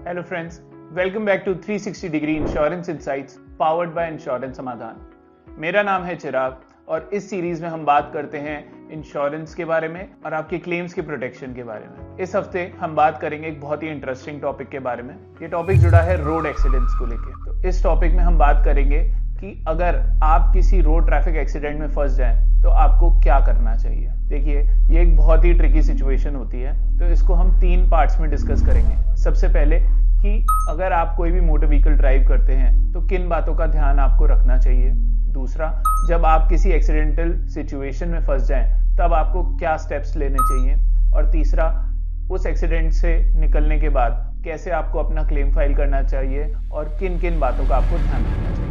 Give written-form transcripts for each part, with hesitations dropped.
Hello friends, welcome back to 360 degree insurance insights powered by insurance Samadhan. मेरा नाम है चिराग और इस सीरीज में हम बात करते हैं इंश्योरेंस के बारे में और आपके क्लेम्स के प्रोटेक्शन के बारे में। इस हफ्ते हम बात करेंगे एक बहुत ही इंटरेस्टिंग टॉपिक के बारे में। ये टॉपिक जुड़ा है रोड एक्सीडेंट्स को लेकर। तो इस टॉपिक में हम बात करेंगे कि अगर आप किसी रोड ट्रैफिक एक्सीडेंट में फंस जाएं तो आपको क्या करना चाहिए। देखिए, ये एक बहुत ही ट्रिकी सिचुएशन होती है, तो इसको हम 3 पार्ट्स में डिस्कस करेंगे। सबसे पहले कि अगर आप कोई भी मोटर व्हीकल ड्राइव करते हैं तो किन बातों का ध्यान आपको रखना चाहिए। दूसरा, जब आप किसी एक्सीडेंटल सिचुएशन में फंस जाएं तब आपको क्या स्टेप्स लेने चाहिए। और तीसरा, उस एक्सीडेंट से निकलने के बाद कैसे आपको अपना क्लेम फाइल करना चाहिए और किन किन बातों का आपको ध्यान रखना चाहिए।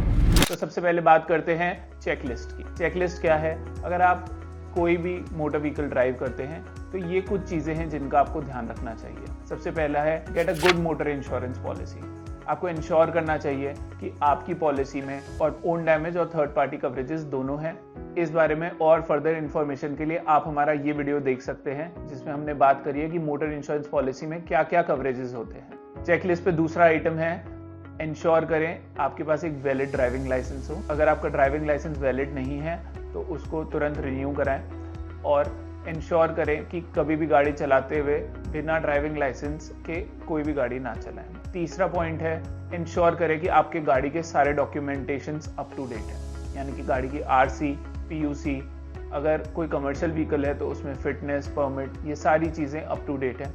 तो सबसे पहले बात करते हैं चेकलिस्ट की। चेकलिस्ट क्या है? अगर आप कोई भी मोटर व्हीकल ड्राइव करते हैं तो ये कुछ चीजें हैं जिनका आपको ध्यान रखना चाहिए। सबसे पहला है get a good motor insurance policy. आपको इंश्योर करना चाहिए कि आपकी पॉलिसी में और ओन डैमेज और थर्ड पार्टी कवरेजेस दोनों हैं। इस बारे में और फर्दर इंफॉर्मेशन के लिए आप हमारा ये वीडियो देख सकते हैं जिसमें हमने बात करी है कि मोटर इंश्योरेंस पॉलिसी में क्या क्या कवरेजेस होते हैं। चेकलिस्ट पे दूसरा आइटम है इंश्योर करें आपके पास एक वैलिड ड्राइविंग लाइसेंस हो। अगर आपका ड्राइविंग लाइसेंस वैलिड नहीं है तो उसको तुरंत रिन्यू कराएं और इंश्योर करें कि कभी भी गाड़ी चलाते हुए बिना ड्राइविंग लाइसेंस के कोई भी गाड़ी ना चलाएं। तीसरा पॉइंट है इंश्योर करें कि आपके गाड़ी के सारे डॉक्यूमेंटेशंस अप टू डेट है, यानी कि गाड़ी की आरसी, पीयूसी, अगर कोई कमर्शियल व्हीकल है तो उसमें फिटनेस, परमिट, ये सारी चीज़ें अप टू डेट है।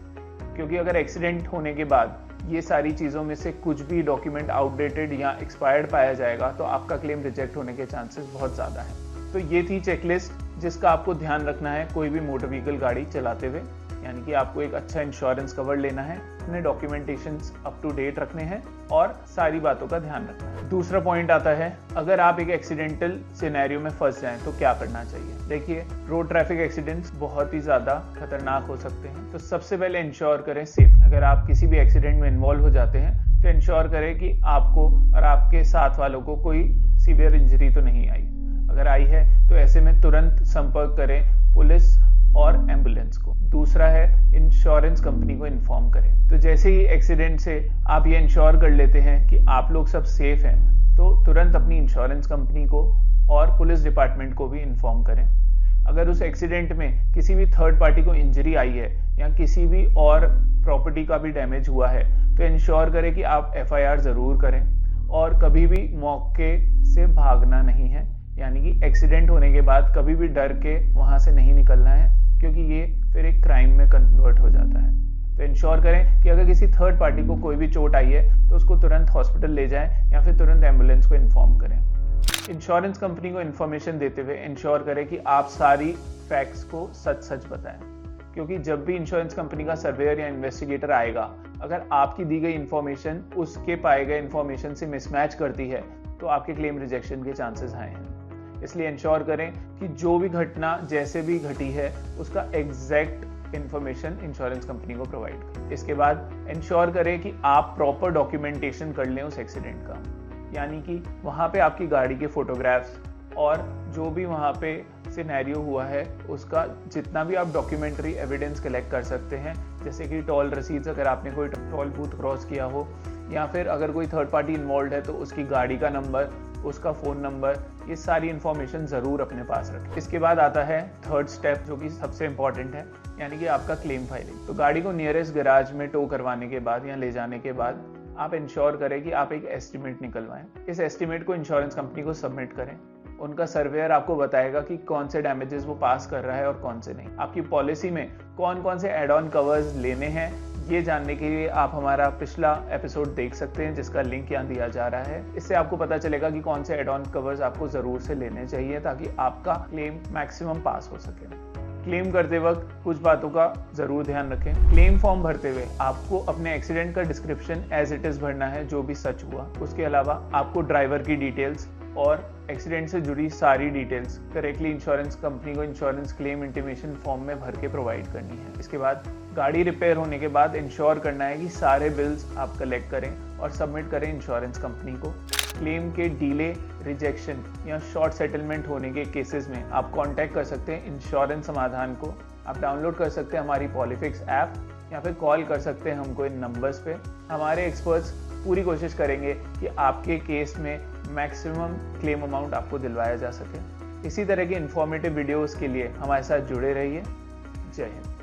क्योंकि अगर एक्सीडेंट होने के बाद ये सारी चीज़ों में से कुछ भी डॉक्यूमेंट आउटडेटेड या एक्सपायर्ड पाया जाएगा तो आपका क्लेम रिजेक्ट होने के चांसेस बहुत ज़्यादा हैं। तो ये थी चेकलिस्ट जिसका आपको ध्यान रखना है कोई भी मोटर व्हीकल गाड़ी चलाते हुए, यानी कि आपको एक अच्छा इंश्योरेंस कवर लेना है, अपने डॉक्यूमेंटेशंस अप टू डेट रखने हैं और सारी बातों का ध्यान रखना है। दूसरा पॉइंट आता है अगर आप एक एक्सीडेंटल सिनेरियो में फंस जाएं तो क्या करना चाहिए। देखिए, रोड ट्रैफिक एक्सीडेंट्स बहुत ही ज़्यादा खतरनाक हो सकते हैं, तो सबसे पहले इंश्योर करें सेफ। अगर आप किसी भी एक्सीडेंट में इन्वॉल्व हो जाते हैं तो इंश्योर करें कि आपको और आपके साथ वालों को कोई सीवियर इंजरी तो नहीं आई। अगर आई है तो ऐसे में तुरंत संपर्क करें पुलिस और एम्बुलेंस को। दूसरा है इंश्योरेंस कंपनी को इन्फॉर्म करें। तो जैसे ही एक्सीडेंट से आप ये इंश्योर कर लेते हैं कि आप लोग सब सेफ हैं तो तुरंत अपनी इंश्योरेंस कंपनी को और पुलिस डिपार्टमेंट को भी इन्फॉर्म करें। अगर उस एक्सीडेंट में किसी भी थर्ड पार्टी को इंजरी आई है या किसी भी और प्रॉपर्टी का भी डैमेज हुआ है तो इंश्योर करें कि आप FIR जरूर करें और कभी भी मौके से भागना नहीं है, यानी कि एक्सीडेंट होने के बाद कभी भी डर के वहां से नहीं निकलना है, क्योंकि ये फिर एक क्राइम में कन्वर्ट हो जाता है। तो इंश्योर करें कि अगर किसी थर्ड पार्टी को कोई भी चोट आई है तो उसको तुरंत हॉस्पिटल ले जाएं या फिर तुरंत एम्बुलेंस को इन्फॉर्म करें। इंश्योरेंस कंपनी को इन्फॉर्मेशन देते हुए इंश्योर करें कि आप सारी फैक्ट्स को सच सच बताएं, क्योंकि जब भी इंश्योरेंस कंपनी का सर्वेयर या इन्वेस्टिगेटर आएगा, अगर आपकी दी गई इंफॉर्मेशन उसके पाए गए इंफॉर्मेशन से मिसमैच करती है तो आपके क्लेम रिजेक्शन के चांसेस हाई हैं। इसलिए इंश्योर करें कि जो भी घटना जैसे भी घटी है उसका एग्जैक्ट इंफॉर्मेशन इंश्योरेंस कंपनी को प्रोवाइड करें। इसके बाद इंश्योर करें कि आप प्रॉपर डॉक्यूमेंटेशन कर लें उस एक्सीडेंट का, यानी कि वहाँ पे आपकी गाड़ी के फोटोग्राफ्स और जो भी वहाँ पे सिनेरियो हुआ है उसका जितना भी आप डॉक्यूमेंट्री एविडेंस कलेक्ट कर सकते हैं, जैसे कि टोल रसीद्स अगर आपने कोई टोल बूथ क्रॉस किया हो, या फिर अगर कोई थर्ड पार्टी इन्वॉल्व है तो उसकी गाड़ी का नंबर, उसका फ़ोन नंबर, ये सारी इन्फॉर्मेशन ज़रूर अपने पास रखें। इसके बाद आता है थर्ड स्टेप जो कि सबसे इंपॉर्टेंट है, यानी कि आपका क्लेम फाइलिंग। तो गाड़ी को नियरेस्ट गैराज में टो करवाने के बाद या ले जाने के बाद आप इंश्योर करें कि आप एक एस्टिमेट निकलवाएं। इस एस्टिमेट को इंश्योरेंस कंपनी को सबमिट करें। उनका सर्वेयर आपको बताएगा कि कौन से डैमेजेस वो पास कर रहा है और कौन से नहीं। आपकी पॉलिसी में कौन कौन से एड ऑन कवर्स लेने हैं ये जानने के लिए आप हमारा पिछला एपिसोड देख सकते हैं जिसका लिंक यहाँ दिया जा रहा है। इससे आपको पता चलेगा कि कौन से एड ऑन कवर्स आपको जरूर से लेने चाहिए ताकि आपका क्लेम मैक्सिमम पास हो सके। क्लेम करते वक्त कुछ बातों का जरूर ध्यान रखें। क्लेम फॉर्म भरते हुए आपको अपने एक्सीडेंट का डिस्क्रिप्शन एज इट इज भरना है, जो भी सच हुआ। उसके अलावा आपको ड्राइवर की डिटेल्स और एक्सीडेंट से जुड़ी सारी डिटेल्स करेक्टली इंश्योरेंस कंपनी को इंश्योरेंस क्लेम इंटीमेशन फॉर्म में भर के प्रोवाइड करनी है। इसके बाद गाड़ी रिपेयर होने के बाद इंश्योर करना है कि सारे बिल्स आप कलेक्ट करें और सबमिट करें इंश्योरेंस कंपनी को। क्लेम के डिले, रिजेक्शन या शॉर्ट सेटलमेंट होने के केसेस में आप कांटेक्ट कर सकते हैं इंश्योरेंस समाधान को। आप डाउनलोड कर सकते हैं हमारी पॉलीफिक्स ऐप या फिर कॉल कर सकते हैं हमको इन नंबर्स पे। हमारे एक्सपर्ट्स पूरी कोशिश करेंगे कि आपके केस में मैक्सिमम क्लेम अमाउंट आपको दिलवाया जा सके। इसी तरह के इंफॉर्मेटिव वीडियोस के लिए हमारे साथ जुड़े रहिए। जय हिंद।